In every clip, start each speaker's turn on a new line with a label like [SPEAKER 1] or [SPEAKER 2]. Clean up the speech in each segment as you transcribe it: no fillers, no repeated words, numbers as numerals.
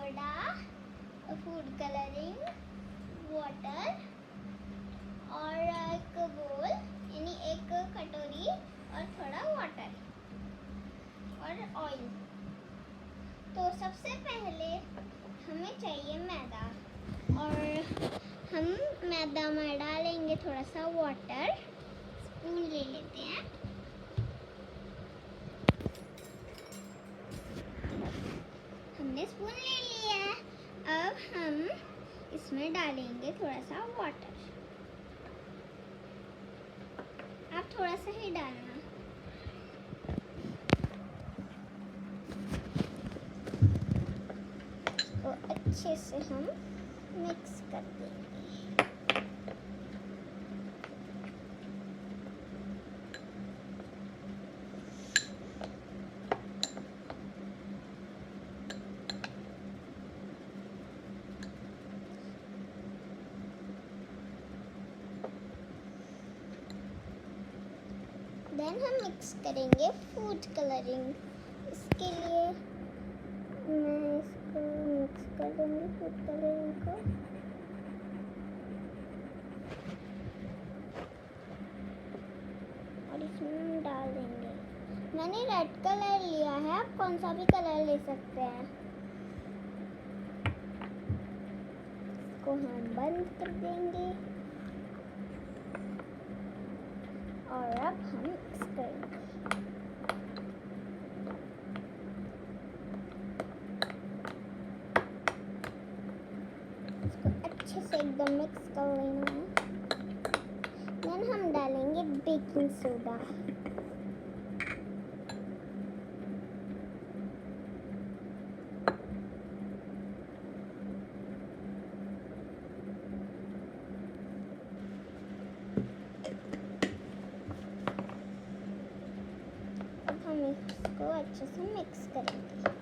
[SPEAKER 1] Soda, food colouring, water और एक बोल यानी एक कटोरी और थोड़ा वाटर और ऑयल। तो सबसे पहले हमें चाहिए मैदा और हम मैदा में डालेंगे थोड़ा सा वाटर। स्पून ले लेते हैं। हमने स्पून ले लिया है। अब हम इसमें डालेंगे थोड़ा सा वाटर। आप थोड़ा सा ही डालना। तो अच्छे से हम मिक्स कर देंगे। देन हम मिक्स करेंगे फूड कलरिंग। इसके लिए मैं इसको मिक्स कर दूंगी फूड कलरिंग को। और इसमें हम डाल देंगे। मैंने रेड कलर लिया है, आप कौन सा भी कलर ले सकते हैं। इसको हम बंद कर देंगे और अब हम मिक्स करेंगे। इसको अच्छे से एकदम मिक्स कर लेना है। देन हम डालेंगे बेकिंग सोडा। हम इसको अच्छे से मिक्स करेंगे।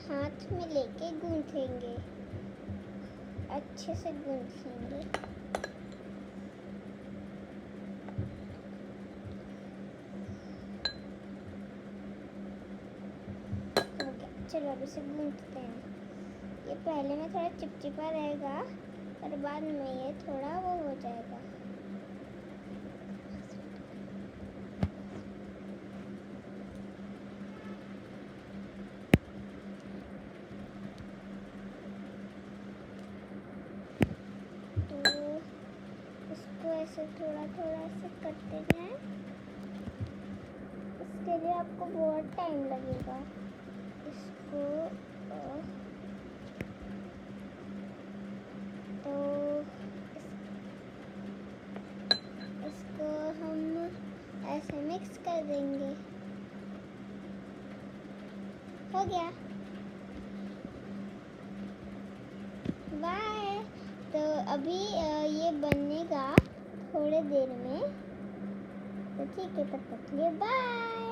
[SPEAKER 1] हाथ में लेके गूंथेंगे, अच्छे से गूंथ लेंगे। चलो अब इसे गूंथते हैं। ये पहले में थोड़ा चिपचिपा रहेगा पर बाद में ये थोड़ा वो हो जाएगा। ऐसे थोड़ा थोड़ा ऐसे करते जाएं। इसके लिए आपको बहुत टाइम लगेगा। इसको इसको हम ऐसे मिक्स कर देंगे। हो गया। बाय। तो अभी ये बनेगा थोड़े देर में। तो ठीक है, तब तक के लिए बाय।